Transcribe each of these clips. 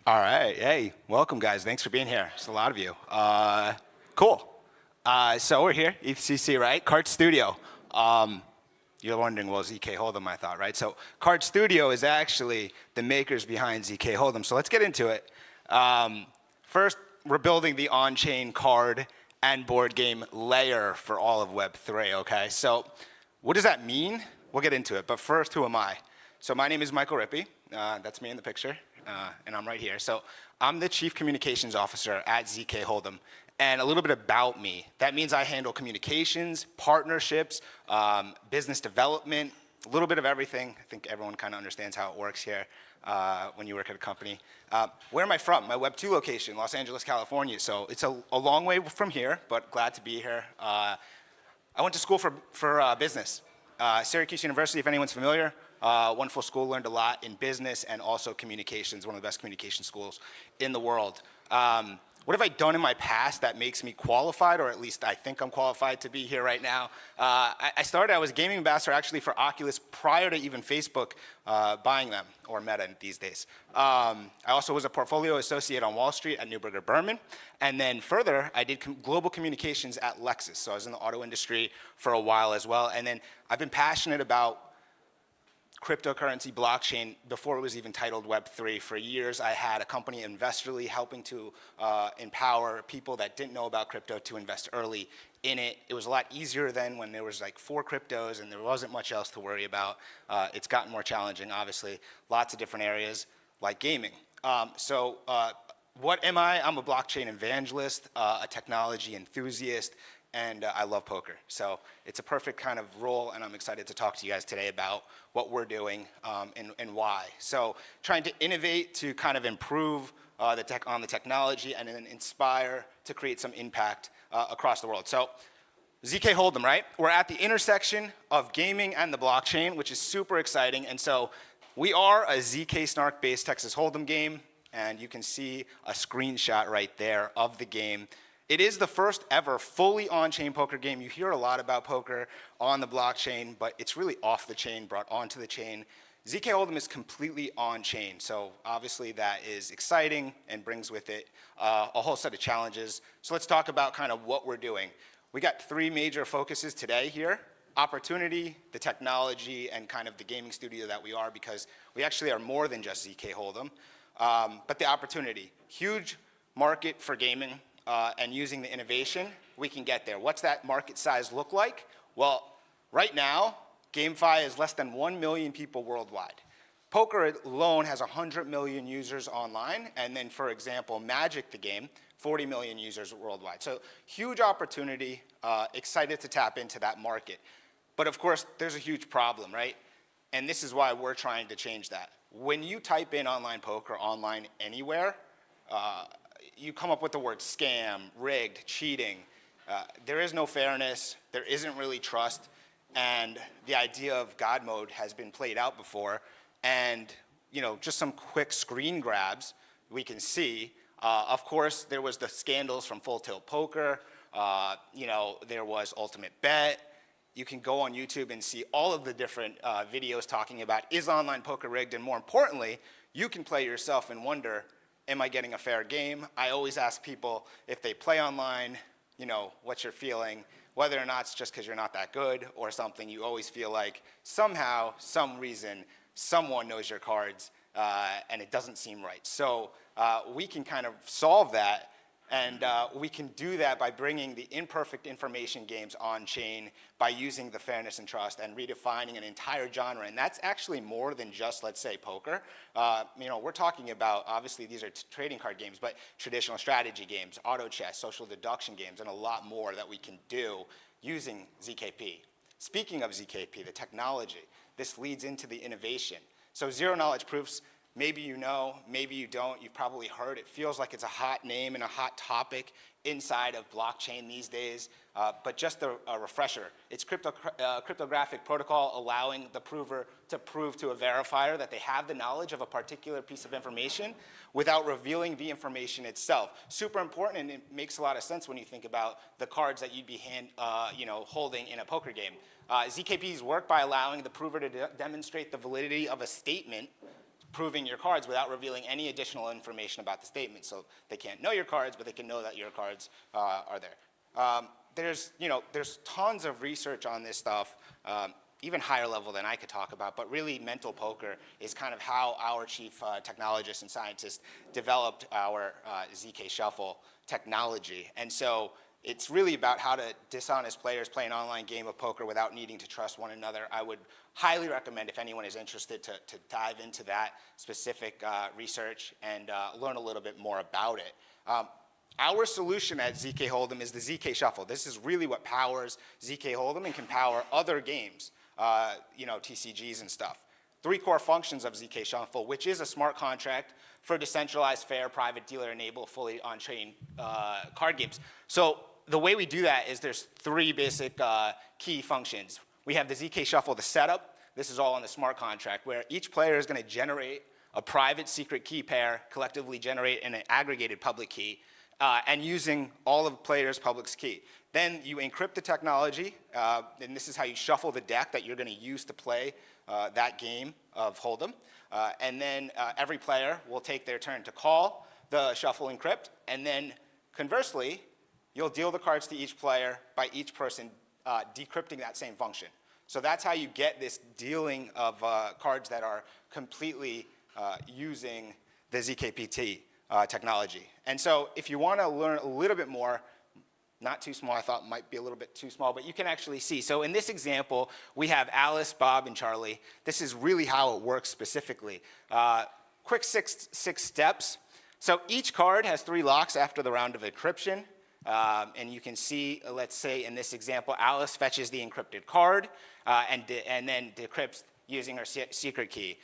All right. Hey, welcome, guys. Thanks for being here. It's a lot of you. Cool. So we're here, ETHCC, right? Card Studio. You're wondering, well, zkholdem, I thought, right? So Card Studio is actually the makers behind zkholdem. So let's get into it. First, we're building the on-chain card and board game layer for all of Web3, okay? So what does that mean? We'll get into it. But first, who am I? So my name is Michael Rippe. That's me in the picture. And I'm right here. So I'm the Chief Communications Officer at zkholdem. And a little bit about me. That means I handle communications, partnerships, business development, a little bit of everything. I think everyone kind of understands how it works here when you work at a company. Where am I from? My Web2 location, Los Angeles, California. So it's a long way from here, but glad to be here. I went to school for business. Syracuse University, if anyone's familiar. Wonderful school, learned a lot in business and also communications, one of the best communication schools in the world. What have I done in my past that makes me qualified, or at least I think I'm qualified to be here right now? I was a gaming ambassador actually for Oculus prior to even Facebook buying them, or Meta these days. I also was a portfolio associate on Wall Street at Neuberger Berman. And then further, I did global communications at Lexus. So I was in the auto industry for a while as well. And then I've been passionate about cryptocurrency, blockchain, before it was even titled Web3. For years, I had a company, Investorly, helping to empower people that didn't know about crypto to invest early in it. It was a lot easier then when there was like 4 cryptos and there wasn't much else to worry about. It's gotten more challenging, obviously. Lots of different areas like gaming. What am I? I'm a blockchain evangelist, a technology enthusiast, and I love poker. So it's a perfect kind of role, and I'm excited to talk to you guys today about what we're doing and why. So trying to innovate to kind of improve on the technology and then inspire to create some impact across the world. So zkholdem, right? We're at the intersection of gaming and the blockchain, which is super exciting. And so we are a ZK Snark-based Texas Hold'em game, and you can see a screenshot right there of the game. It is the first ever fully on-chain poker game. You hear a lot about poker on the blockchain, but it's really off the chain, brought onto the chain. zkholdem is completely on-chain, so obviously that is exciting and brings with it a whole set of challenges. So let's talk about kind of what we're doing. We got 3 major focuses today here: opportunity, the technology, and kind of the gaming studio that we are, because we actually are more than just zkholdem. But the opportunity, huge market for gaming. And using the innovation, we can get there. What's that market size look like? Well, right now, GameFi is less than 1 million people worldwide. Poker alone has 100 million users online, and then, for example, Magic the game, 40 million users worldwide. So huge opportunity, excited to tap into that market. But of course, there's a huge problem, right? And this is why we're trying to change that. When you type in online poker online anywhere, you come up with the word scam, rigged, cheating. There is no fairness. There isn't really trust. And the idea of God mode has been played out before. And just some quick screen grabs we can see. Of course, there was the scandals from Full Tilt Poker. There was Ultimate Bet. You can go on YouTube and see all of the different videos talking about, is online poker rigged? And more importantly, you can play yourself and wonder, am I getting a fair game? I always ask people if they play online, what's your feeling? Whether or not it's just because you're not that good or something, you always feel like somehow, some reason, someone knows your cards and it doesn't seem right. So we can kind of solve that, and we can do that by bringing the imperfect information games on chain, by using the fairness and trust and redefining an entire genre. And that's actually more than just, let's say, poker. We're talking about, obviously these are trading card games, but traditional strategy games, auto chess, social deduction games, and a lot more that we can do using ZKP. Speaking of ZKP, the technology, this leads into the innovation. So zero knowledge proofs, maybe you know, maybe you don't. You've probably heard. It feels like it's a hot name and a hot topic inside of blockchain these days. But just a refresher, it's cryptographic protocol allowing the prover to prove to a verifier that they have the knowledge of a particular piece of information without revealing the information itself. Super important, and it makes a lot of sense when you think about the cards that you'd be holding in a poker game. ZKPs work by allowing the prover to demonstrate the validity of a statement proving your cards without revealing any additional information about the statement. So they can't know your cards, but they can know that your cards are there. There's tons of research on this stuff, even higher level than I could talk about, but really mental poker is kind of how our chief technologists and scientists developed our ZK Shuffle technology. And so it's really about how to dishonest players play an online game of poker without needing to trust one another. I would highly recommend, if anyone is interested, to dive into that specific research and learn a little bit more about it. Our solution at zkholdem is the ZK Shuffle. This is really what powers zkholdem and can power other games, TCGs and stuff. 3 core functions of ZK Shuffle, which is a smart contract for decentralized, fair, private, dealer-enabled, fully on-chain card games. So the way we do that is there's 3 basic key functions. We have the ZK Shuffle, the setup. This is all in the smart contract, where each player is going to generate a private secret key pair, collectively generate an aggregated public key, and using all of the players' public key. Then you encrypt the technology, and this is how you shuffle the deck that you're going to use to play that game of Hold'em. And then every player will take their turn to call the shuffle encrypt, and then conversely, you'll deal the cards to each player by each person decrypting that same function. So that's how you get this dealing of cards that are completely using the ZKPT technology. And so if you want to learn a little bit more, not too small, I thought might be a little bit too small, but you can actually see. So in this example, we have Alice, Bob, and Charlie. This is really how it works specifically. Quick six steps. So each card has 3 locks after the round of encryption. And you can see, let's say in this example, Alice fetches the encrypted card and then decrypts using her secret key.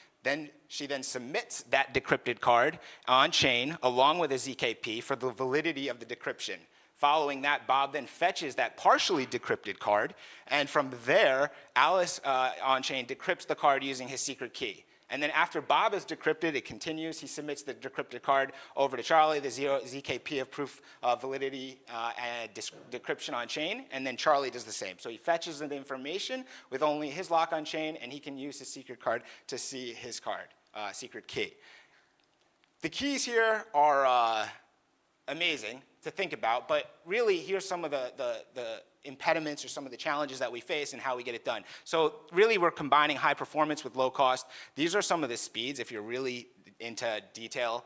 She then submits that decrypted card on chain along with a ZKP for the validity of the decryption. Following that, Bob then fetches that partially decrypted card, and from there, Alice on chain decrypts the card using his secret key. And then after Bob is decrypted, it continues. He submits the decrypted card over to Charlie, the ZKP of proof of validity and decryption on chain, and then Charlie does the same. So he fetches the information with only his lock on chain, and he can use his secret card to see his card, secret key. The keys here are amazing to think about, but really here's some of the impediments or some of the challenges that we face and how we get it done. So really we're combining high performance with low cost. These are some of the speeds if you're really into detail.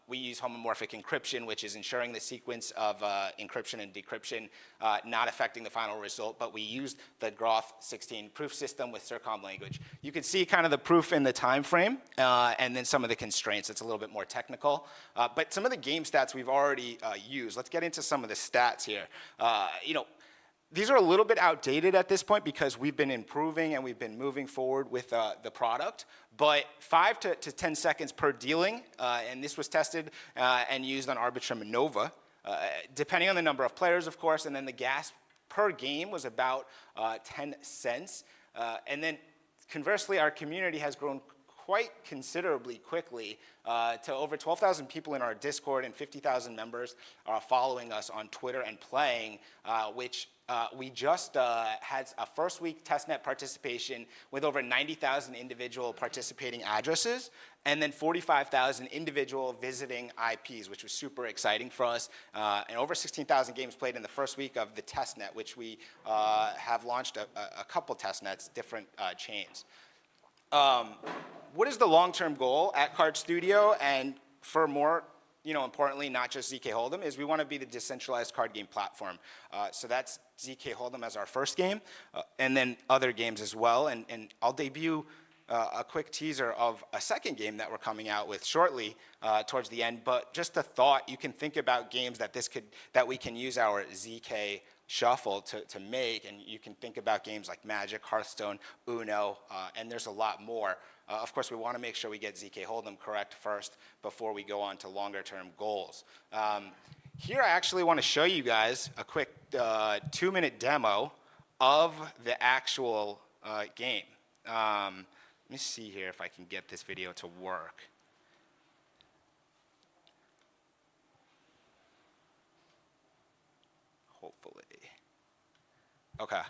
We use homomorphic encryption, which is ensuring the sequence of encryption and decryption not affecting the final result, but we use the Groth 16 proof system with zkholdem language. You can see kind of the proof in the time frame and then some of the constraints. It's a little bit more technical. But some of the game stats we've already used. Let's get into some of the stats here. These are a little bit outdated at this point because we've been improving and we've been moving forward with the product. But 5 to 10 seconds per dealing, and this was tested and used on Arbitrum and Nova, depending on the number of players, of course, and then the gas per game was about 10 cents. And then conversely, our community has grown quite considerably quickly to over 12,000 people in our Discord and 50,000 members are following us on Twitter and playing, which we just had a first week testnet participation with over 90,000 individual participating addresses and then 45,000 individual visiting IPs, which was super exciting for us, and over 16,000 games played in the first week of the testnet, which we have launched a couple testnets, different chains. What is the long-term goal at Card Studio and for more, importantly, not just zkholdem, is we want to be the decentralized card game platform. So that's zkholdem as our first game, and then other games as well. And I'll debut a quick teaser of a second game that we're coming out with shortly towards the end. But just a thought, you can think about games that we can use our ZK Shuffle to make, and you can think about games like Magic, Hearthstone, Uno, and there's a lot more. Of course, we want to make sure we get zkholdem correct first before we go on to longer-term goals. Here I actually want to show you guys a quick 2-minute demo of the actual game. Let me see here if I can get this video to work. Hopefully. Okay.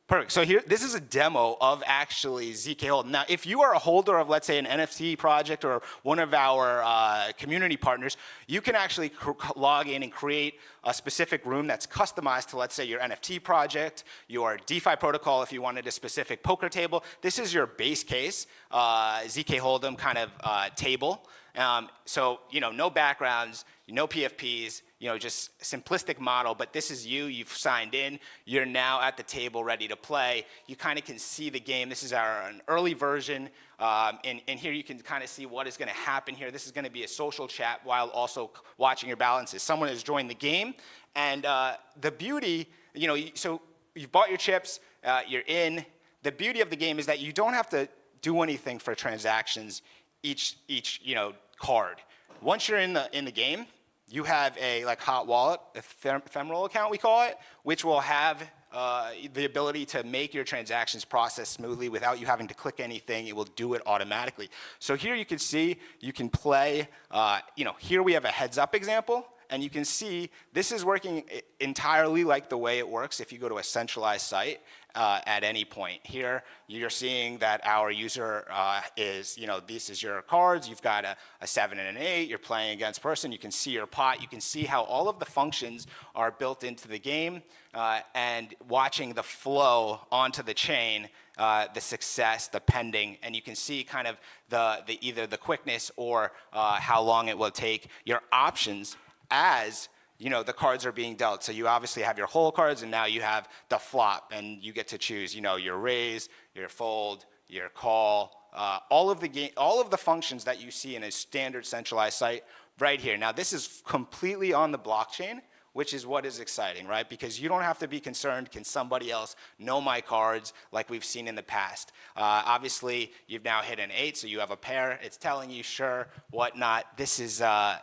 Perfect. So here, this is a demo of actually zkholdem. Now, if you are a holder of, let's say, an NFT project or one of our community partners, you can actually log in and create a specific room that's customized to, let's say, your NFT project, your DeFi protocol if you wanted a specific poker table. This is your base case zkholdem kind of table. So, no backgrounds, no PFPs, just simplistic model, but this is you've signed in, you're now at the table ready to play. You kind of can see the game. This is an early version, and here you can kind of see what is gonna happen here. This is gonna be a social chat while also watching your balances. Someone has joined the game, and the beauty, so you've bought your chips, you're in. The beauty of the game is that you don't have to do anything for transactions each card. Once you're in the game, you have a hot wallet, ephemeral account we call it, which will have the ability to make your transactions process smoothly without you having to click anything. It will do it automatically. So here you can see, you can play, here we have a heads up example, and you can see this is working entirely like the way it works if you go to a centralized site at any point. Here, you're seeing that our user is, this is your cards, you've got a 7 and an 8, you're playing against person, you can see your pot, you can see how all of the functions are built into the game, and watching the flow onto the chain, the success, the pending, and you can see kind of either the quickness or how long it will take, your options as the cards are being dealt. So you obviously have your whole cards, and now you have the flop, and you get to choose, your raise, your fold, your call, all of the functions that you see in a standard centralized site right here. Now this is completely on the blockchain, which is what is exciting, right? Because you don't have to be concerned, can somebody else know my cards like we've seen in the past? Obviously, you've now hit an 8, so you have a pair. It's telling you, sure, whatnot. This is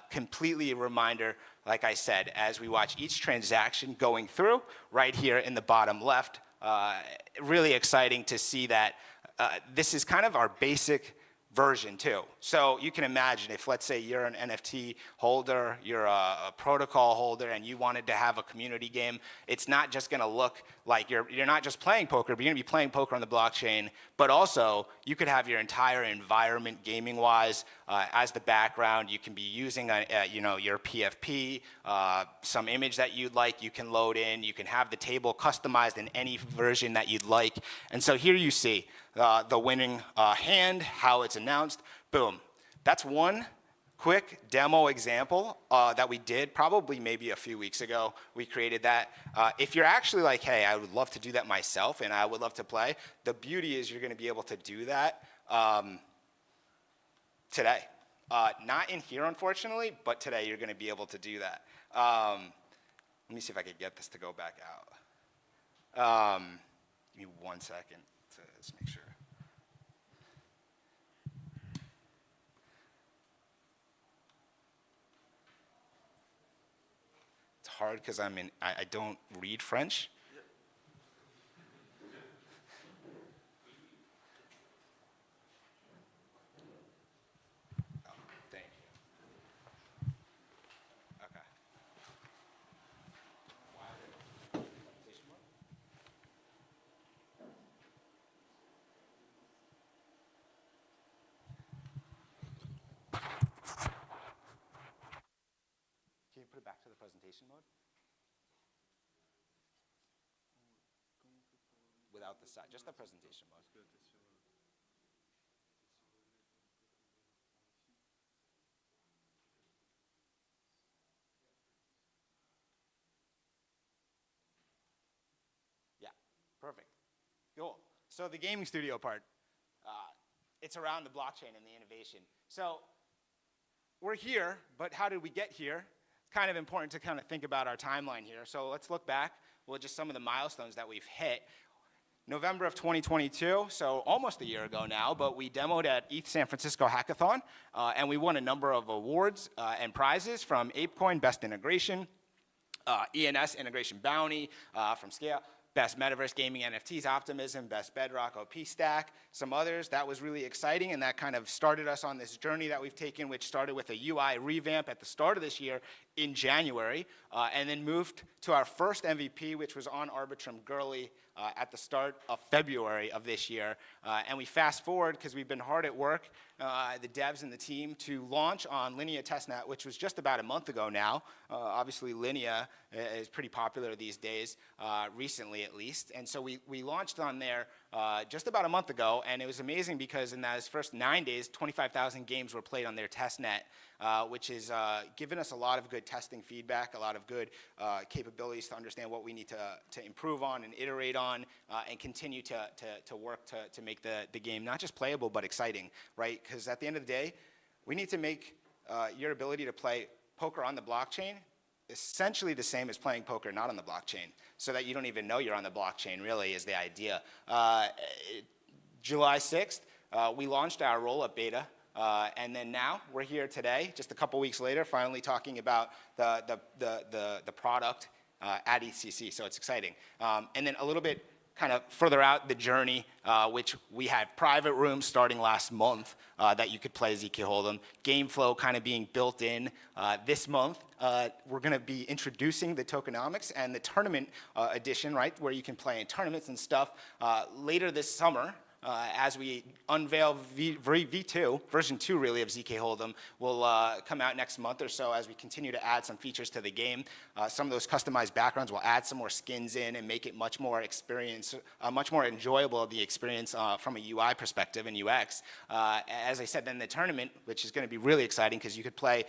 completely a reminder, like I said, as we watch each transaction going through, right here in the bottom left. Really exciting to see that this is kind of our basic version too. So you can imagine if, let's say, you're an NFT holder, you're a protocol holder, and you wanted to have a community game, it's not just gonna look like you're not just playing poker, but you're gonna be playing poker on the blockchain, but also you could have your entire environment gaming-wise as the background. You can be using your PFP, some image that you'd like, you can load in, you can have the table customized in any version that you'd like. And so here you see the winning hand, how it's announced, boom. That's one quick demo example that we did probably maybe a few weeks ago. We created that. If you're actually like, hey, I would love to do that myself and I would love to play, the beauty is you're gonna be able to do that today. Not in here, unfortunately, but today you're gonna be able to do that. Let me see if I can get this to go back out. Give me 1 second to just make sure. It's hard because I don't read French. Oh, thank you. Okay. Can you put it back to the presentation mode? Without the side, just the presentation mode. Yeah, perfect. Cool. So the gaming studio part, it's around the blockchain and the innovation. So we're here, but how did we get here? It's kind of important to kind of think about our timeline here. So let's look back. Well, just some of the milestones that we've hit. November of 2022, so almost a year ago now, but we demoed at ETH San Francisco Hackathon, and we won a number of awards and prizes from ApeCoin, Best Integration, ENS Integration Bounty from Scale, Best Metaverse Gaming NFTs, Optimism, Best Bedrock OP Stack, some others. That was really exciting, and that kind of started us on this journey that we've taken, which started with a UI revamp at the start of this year in January, and then moved to our first MVP, which was on Arbitrum Gurley at the start of February of this year. And we fast forward because we've been hard at work, the devs and the team, to launch on Linea testnet, which was just about a month ago now. Obviously, Linea is pretty popular these days, recently at least. And so we launched on there just about a month ago, and it was amazing because in those first 9 days, 25,000 games were played on their testnet, which has given us a lot of good testing feedback, a lot of good capabilities to understand what we need to improve on and iterate on, and continue to work to make the game not just playable but exciting, right? Because at the end of the day, we need to make your ability to play poker on the blockchain essentially the same as playing poker not on the blockchain, so that you don't even know you're on the blockchain, really, is the idea. July 6th, we launched our roll-up beta, and then now we're here today, just a couple weeks later, finally talking about the product at ECC, so it's exciting. And then a little bit kind of further out the journey, which we had private rooms starting last month that you could play zkholdem. Game flow kind of being built in this month. We're going to be introducing the tokenomics and the tournament edition, right, where you can play in tournaments and stuff later this summer. As we unveil V2, version 2 really of zkholdem, will come out next month or so as we continue to add some features to the game. Some of those customized backgrounds will add some more skins in and make it much more enjoyable, the experience from a UI perspective and UX. As I said, then the tournament, which is going to be really exciting because you could play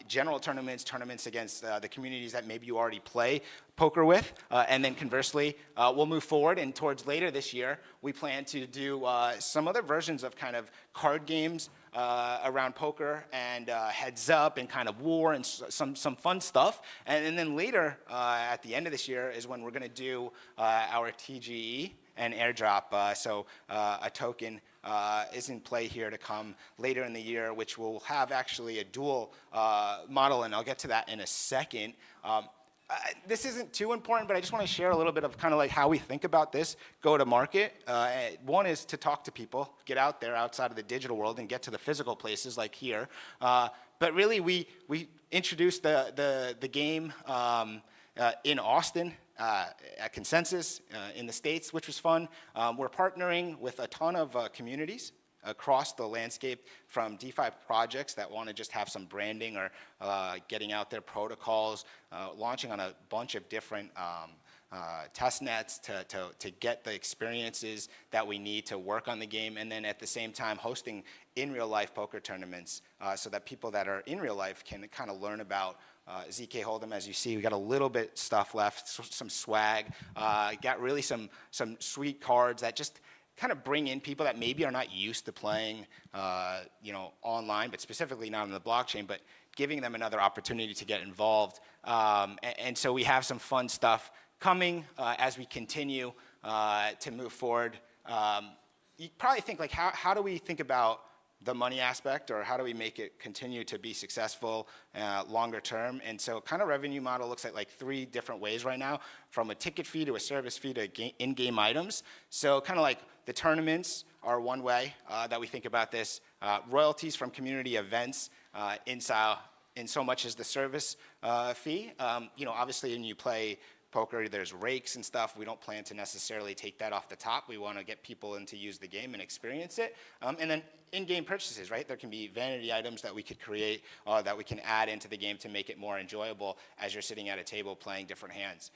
general tournaments against the communities that maybe you already play poker with, and then conversely, we'll move forward, and towards later this year, we plan to do some other versions of kind of card games around poker and heads up and kind of war and some fun stuff. And then later, at the end of this year, is when we're going to do our TGE and airdrop. So a token is in play here to come later in the year, which will have actually a dual model, and I'll get to that in a second. This isn't too important, but I just want to share a little bit of kind of like how we think about this go to market. One is to talk to people, get out there outside of the digital world and get to the physical places like here. But really, we introduced the game in Austin at Consensus in the States, which was fun. We're partnering with a ton of communities across the landscape, from DeFi projects that want to just have some branding or getting out their protocols, launching on a bunch of different test nets to get the experiences that we need to work on the game, and then at the same time hosting in real life poker tournaments so that people that are in real life can kind of learn about zkholdem. As you see, we got a little bit stuff left, some swag, got really some sweet cards that just kind of bring in people that maybe are not used to playing, online, but specifically not on the blockchain, but giving them another opportunity to get involved. And so we have some fun stuff coming as we continue to move forward. You probably think, like, how do we think about the money aspect, or how do we make it continue to be successful longer term? And so kind of revenue model looks like 3 different ways right now, from a ticket fee to a service fee to in-game items. So kind of like the tournaments are one way that we think about this. Royalties from community events in so much as the service fee. Obviously when you play poker, there's rakes and stuff. We don't plan to necessarily take that off the top. We want to get people in to use the game and experience it. And then in-game purchases, right? There can be vanity items that we could create that we can add into the game to make it more enjoyable as you're sitting at a table playing different hands.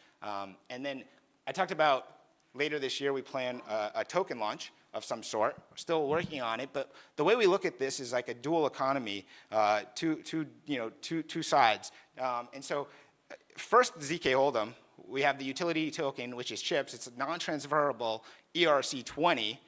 And then I talked about later this year we plan a token launch of some sort. We're still working on it, but the way we look at this is like a dual economy, two sides. And so first, zkholdem. We have the utility token, which is chips. It's a non-transferable ERC20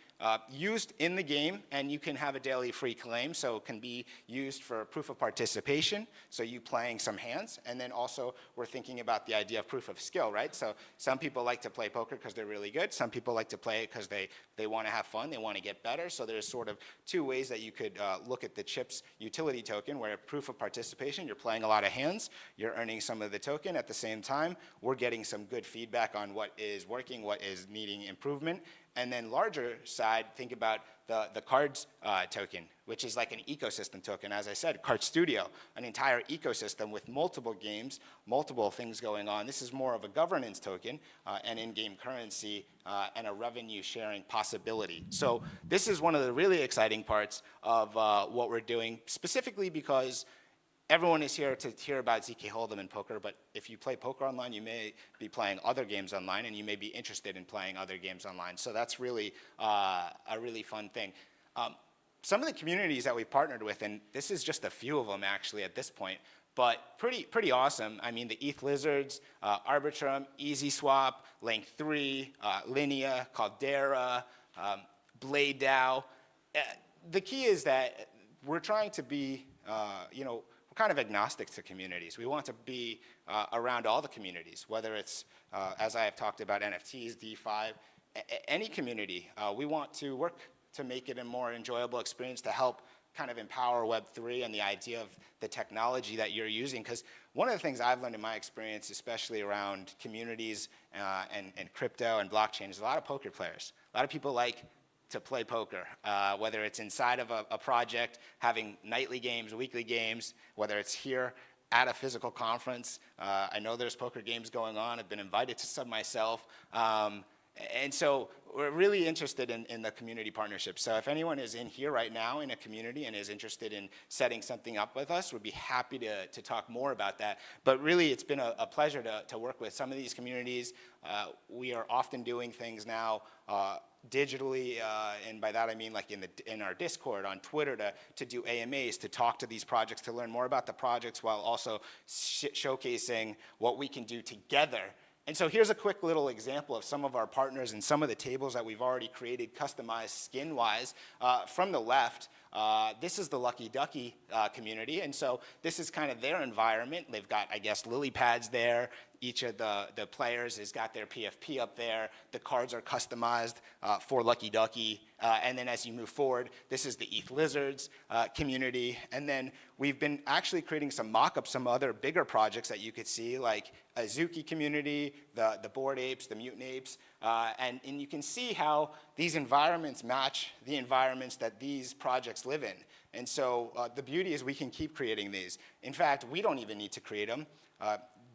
used in the game, and you can have a daily free claim, so it can be used for proof of participation, so you playing some hands. And then also we're thinking about the idea of proof of skill, right? So some people like to play poker because they're really good. Some people like to play it because they want to have fun, they want to get better. So there's sort of 2 ways that you could look at the chips utility token, where proof of participation, you're playing a lot of hands, you're earning some of the token. At the same time, we're getting some good feedback on what is working, what is needing improvement. And then larger side, think about the cards token, which is like an ecosystem token. As I said, Card Studio, an entire ecosystem with multiple games, multiple things going on. This is more of a governance token, an in-game currency, and a revenue sharing possibility. So this is one of the really exciting parts of what we're doing, specifically because everyone is here to hear about zkholdem and poker, but if you play poker online, you may be playing other games online, and you may be interested in playing other games online. So that's really a really fun thing. Some of the communities that we've partnered with, and this is just a few of them actually at this point, but pretty awesome. I mean, the ETH Lizards, Arbitrum, EasySwap, Link 3, Linea, Caldera, Blade DAO. The key is that we're trying to be, we're kind of agnostic to communities. We want to be around all the communities, whether it's, as I have talked about, NFTs, DeFi, any community. We want to work to make it a more enjoyable experience to help kind of empower Web3 and the idea of the technology that you're using. Because one of the things I've learned in my experience, especially around communities and crypto and blockchain, is a lot of poker players. A lot of people like to play poker, whether it's inside of a project, having nightly games, weekly games, whether it's here at a physical conference. I know there's poker games going on. I've been invited to some myself. And so we're really interested in the community partnership. So if anyone is in here right now in a community and is interested in setting something up with us, we'd be happy to talk more about that. But really, it's been a pleasure to work with some of these communities. We are often doing things now digitally, and by that I mean like in our Discord, on Twitter, to do AMAs, to talk to these projects, to learn more about the projects while also showcasing what we can do together. And so here's a quick little example of some of our partners and some of the tables that we've already created, customized skin-wise. From the left, this is the Lucky Ducky community, and so this is kind of their environment. They've got, I guess, lily pads there. Each of the players has got their PFP up there. The cards are customized for Lucky Ducky. And then as you move forward, this is the ETH Lizards community. And then we've been actually creating some mock-ups, some other bigger projects that you could see, like a Zuki community, the Bored Apes, the Mutant Apes. And you can see how these environments match the environments that these projects live in. And so the beauty is we can keep creating these. In fact, we don't even need to create them.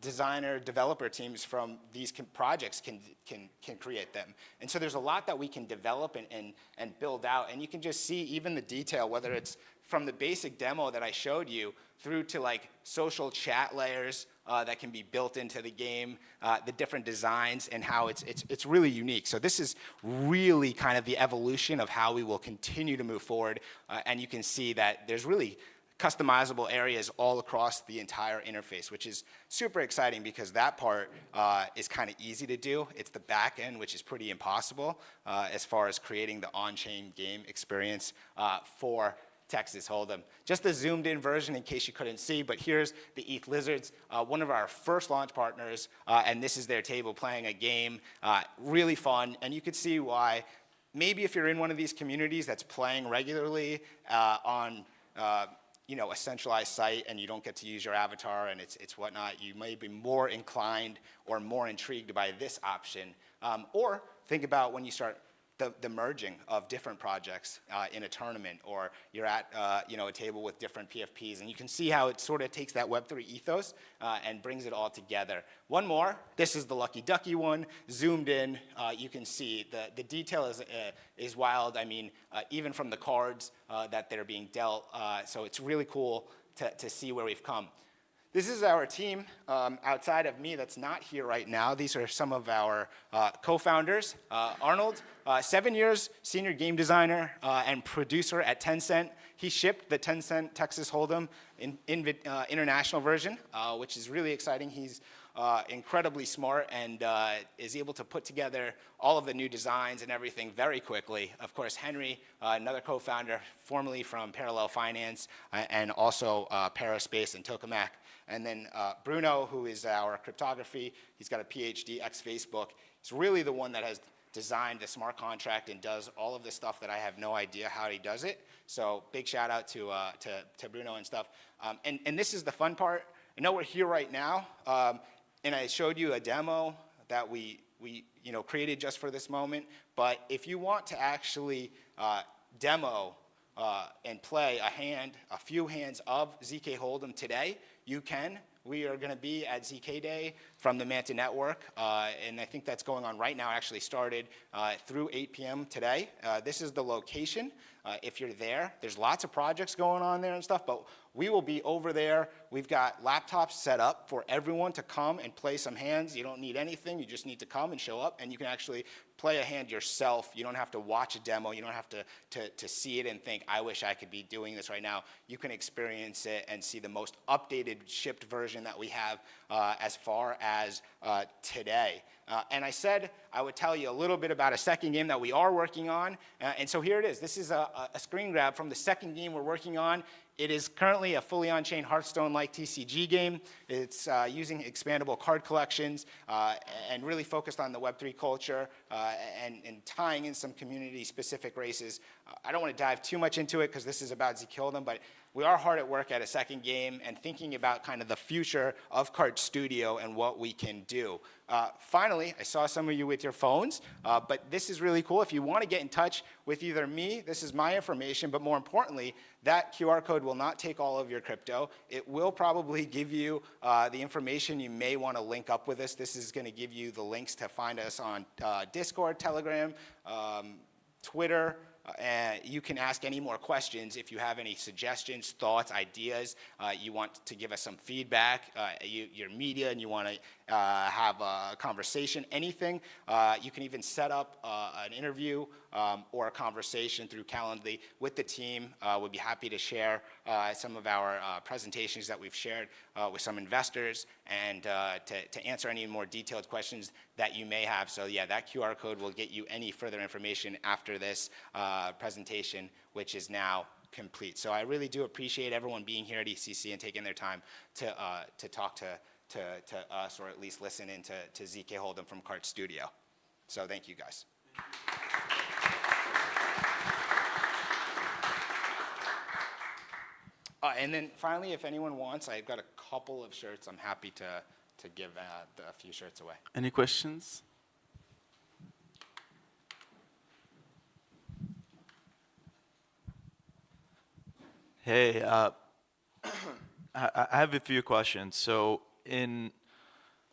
Designer, developer teams from these projects can create them. And so there's a lot that we can develop and build out. And you can just see even the detail, whether it's from the basic demo that I showed you through to like social chat layers that can be built into the game, the different designs and how it's really unique. So this is really kind of the evolution of how we will continue to move forward. And you can see that there's really customizable areas all across the entire interface, which is super exciting because that part is kind of easy to do. It's the back end, which is pretty impossible as far as creating the on-chain game experience for Texas Hold'em. Just the zoomed in version in case you couldn't see, but here's the ETH Lizards, one of our first launch partners, and this is their table playing a game. Really fun, and you could see why maybe if you're in one of these communities that's playing regularly on a centralized site and you don't get to use your avatar and it's whatnot, you may be more inclined or more intrigued by this option. Or think about when you start the merging of different projects in a tournament, or you're at a table with different PFPs, and you can see how it sort of takes that Web3 ethos and brings it all together. One more, this is the Lucky Ducky one, zoomed in, you can see the detail is wild. I mean, even from the cards that they're being dealt, so it's really cool to see where we've come. This is our team outside of me that's not here right now. These are some of our co-founders. Arnold, 7 years senior game designer and producer at Tencent. He shipped the Tencent Texas Hold'em international version, which is really exciting. He's incredibly smart and is able to put together all of the new designs and everything very quickly. Of course, Henry, another co-founder, formerly from Parallel Finance and also Paraspace and Tokamak. And then Bruno, who is our cryptography, he's got a PhD, ex-Facebook. He's really the one that has designed the smart contract and does all of this stuff that I have no idea how he does it. So big shout out to Bruno and stuff. And this is the fun part. I know we're here right now, and I showed you a demo that we created just for this moment. But if you want to actually demo and play a few hands of ZK Hold'em today, you can. We are going to be at ZK Day from the Manta Network, and I think that's going on right now. Actually started through 8 p.m. today. This is the location. If you're there, there's lots of projects going on there and stuff, but we will be over there. We've got laptops set up for everyone to come and play some hands. You don't need anything. You just need to come and show up, and you can actually play a hand yourself. You don't have to watch a demo. You don't have to see it and think, I wish I could be doing this right now. You can experience it and see the most updated shipped version that we have as far as today. And I said I would tell you a little bit about a second game that we are working on. And so here it is. This is a screen grab from the second game we're working on. It is currently a fully on-chain Hearthstone-like TCG game. It's using expandable card collections and really focused on the Web3 culture and tying in some community-specific races. I don't want to dive too much into it because this is about zkholdem, but we are hard at work at a second game and thinking about kind of the future of Card Studio and what we can do. Finally, I saw some of you with your phones, but this is really cool. If you want to get in touch with either me, this is my information, but more importantly, that QR code will not take all of your crypto. It will probably give you the information you may want to link up with us. This is going to give you the links to find us on Discord, Telegram, Twitter. You can ask any more questions if you have any suggestions, thoughts, ideas. You want to give us some feedback, your media, and you want to have a conversation, anything. You can even set up an interview or a conversation through Calendly with the team. We'd be happy to share some of our presentations that we've shared with some investors and to answer any more detailed questions that you may have. So yeah, that QR code will get you any further information after this presentation, which is now complete. So I really do appreciate everyone being here at ECC and taking their time to talk to us, or at least listen into ZK Hold'em from Card Studio. So thank you guys. And then finally, if anyone wants, I've got a couple of shirts. I'm happy to give a few shirts away. Any questions? Hey, I have a few questions. So in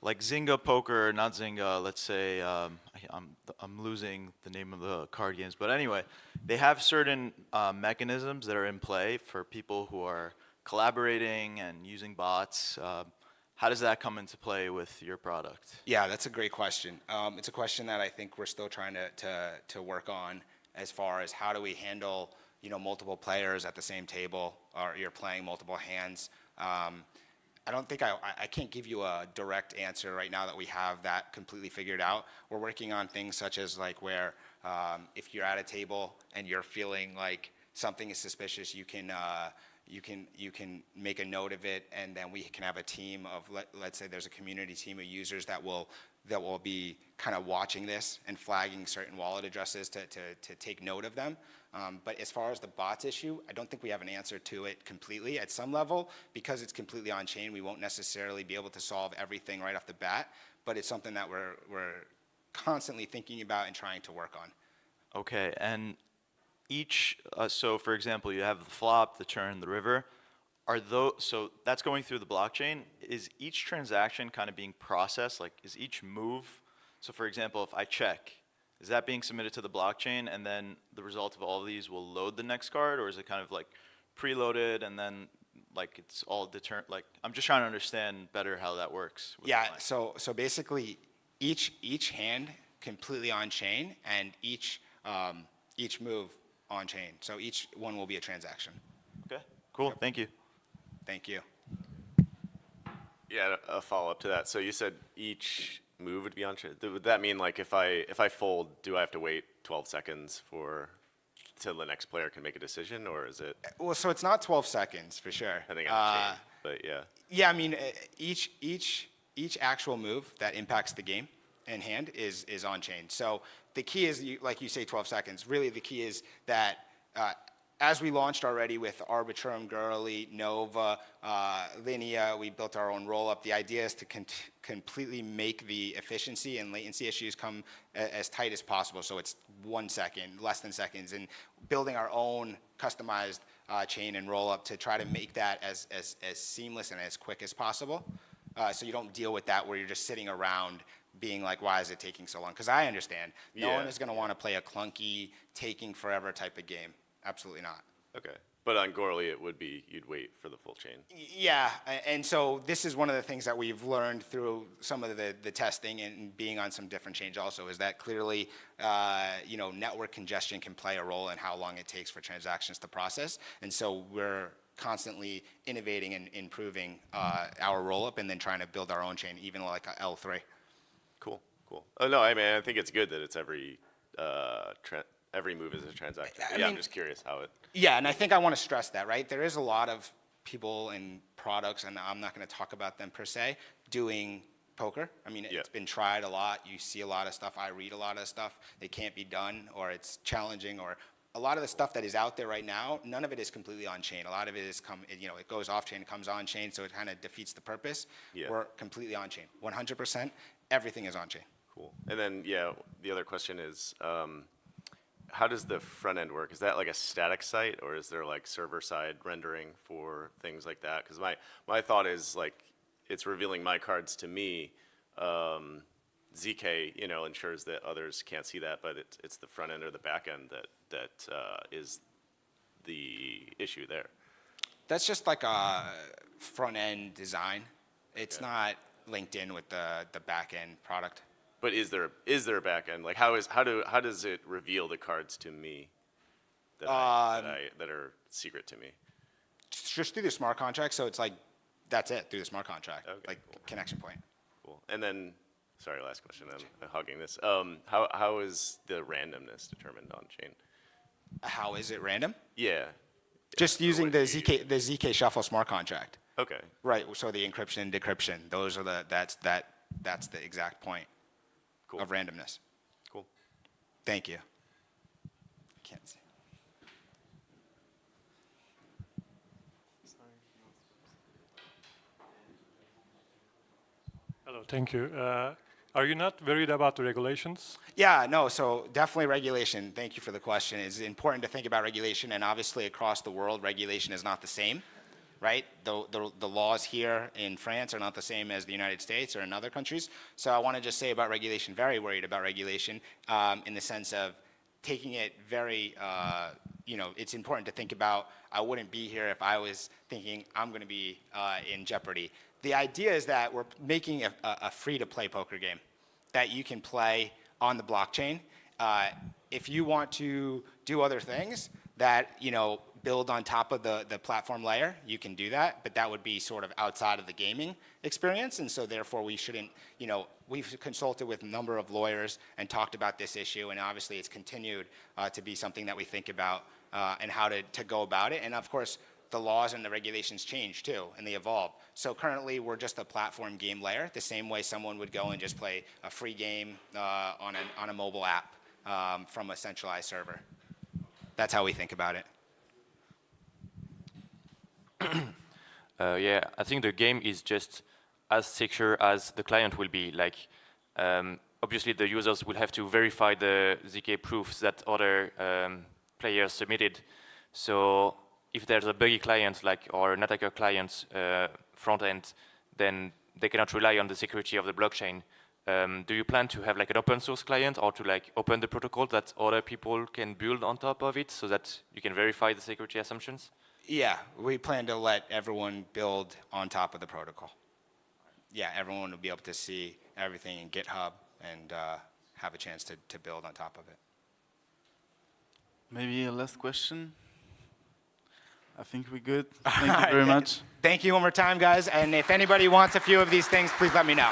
like Zynga poker, not Zynga, let's say, I'm losing the name of the card games, but anyway, they have certain mechanisms that are in play for people who are collaborating and using bots. How does that come into play with your product? Yeah, that's a great question. It's a question that I think we're still trying to work on as far as how do we handle multiple players at the same table, or you're playing multiple hands. I don't think I can't give you a direct answer right now that we have that completely figured out. We're working on things such as like where if you're at a table and you're feeling like something is suspicious, you can make a note of it, and then we can have a team of let's say there's a community team of users that will be kind of watching this and flagging certain wallet addresses to take note of them. But as far as the bots issue, I don't think we have an answer to it completely. At some level, because it's completely on-chain, we won't necessarily be able to solve everything right off the bat, but it's something that we're constantly thinking about and trying to work on. Okay, and each, so for example, you have the flop, the turn, the river. So that's going through the blockchain. Is each transaction kind of being processed? Like, is each move, so for example, if I check, is that being submitted to the blockchain and then the result of all of these will load the next card, or is it kind of like preloaded and then like it's all determined? Like, I'm just trying to understand better how that works. Yeah, so basically each hand completely on chain and each move on chain. So each one will be a transaction. Okay, cool. Yep. Thank you. Thank you. Yeah, a follow-up to that. So you said each move would be on chain. Would that mean like if I fold, do I have to wait 12 seconds till the next player can make a decision, or is it? Well, so it's not 12 seconds for sure. I think on chain, but yeah. Yeah, I mean each actual move that impacts the game in hand is on chain. So the key is, like you say, 12 seconds. Really, the key is that as we launched already with Arbitrum, Gurley, Nova, Linea, we built our own roll-up. The idea is to completely make the efficiency and latency issues come as tight as possible. So it's 1 second, less than seconds, and building our own customized chain and roll-up to try to make that as seamless and as quick as possible. So you don't deal with that where you're just sitting around being like, why is it taking so long? Because I understand. No one is going to want to play a clunky, taking forever type of game. Absolutely not. Okay. But on Gorley, it would be you'd wait for the full chain. Yeah, and so this is one of the things that we've learned through some of the testing and being on some different chains also, is that clearly, network congestion can play a role in how long it takes for transactions to process. And so we're constantly innovating and improving our rollup and then trying to build our own chain, even like a L3. Cool. Oh, no, I mean, I think it's good that it's every move is a transaction. I'm just curious how it... Yeah, and I think I want to stress that, right? There is a lot of people and products, and I'm not going to talk about them per se, doing poker. I mean, it's been tried a lot. You see a lot of stuff. I read a lot of stuff. It can't be done, or it's challenging, or a lot of the stuff that is out there right now, none of it is completely on-chain. A lot of it is it goes off-chain, comes on-chain, so it kind of defeats the purpose. Yeah. We're completely on-chain. 100%, everything is on-chain. Cool. And then, the other question is, how does the front end work? Is that like a static site, or is there like server-side rendering for things like that? Because my thought is like, it's revealing my cards to me. ZK, ensures that others can't see that, but it's the front end or the back end that is the issue there. That's just like a front end design. It's not linked in with the back end product. But is there a back end? Like how does it reveal the cards to me that are secret to me? Just through the smart contract. So it's like that's it through the smart contract, Cool. connection point. Cool. And then, sorry, last question. I'm hogging this. How is the randomness determined on chain? How is it random? Yeah. Just using the ZK shuffle smart contract. Okay. Right. So the encryption and decryption. Those are that's the exact point. Cool. Of randomness. Cool. Thank you. Can't see. Hello, thank you. Are you not worried about the regulations? Yeah, no, so definitely regulation. Thank you for the question. It's important to think about regulation, and obviously across the world, regulation is not the same, right? The laws here in France are not the same as the United States or in other countries. So I want to just say about regulation, very worried about regulation in the sense of taking it very, it's important to think about, I wouldn't be here if I was thinking I'm going to be in jeopardy. The idea is that we're making a free-to-play poker game that you can play on the blockchain. If you want to do other things that, build on top of the platform layer, you can do that, but that would be sort of outside of the gaming experience, and so therefore we shouldn't, we've consulted with a number of lawyers and talked about this issue, and obviously it's continued to be something that we think about and how to go about it, and of course, the laws and the regulations change too, and they evolve. So currently, we're just a platform game layer, the same way someone would go and just play a free game on a mobile app from a centralized server. That's how we think about it. Yeah, I think the game is just as secure as the client will be. Like, obviously, the users will have to verify the ZK proofs that other players submitted. So if there's a buggy client, or an attacker client front end, then they cannot rely on the security of the blockchain. Do you plan to have an open source client, or to open the protocol that other people can build on top of it so that you can verify the security assumptions? Yeah, we plan to let everyone build on top of the protocol. Yeah, everyone will be able to see everything in GitHub and have a chance to build on top of it. Maybe a last question? I think we're good. Thank you very much. Thank you one more time, guys. And if anybody wants a few of these things, please let me know.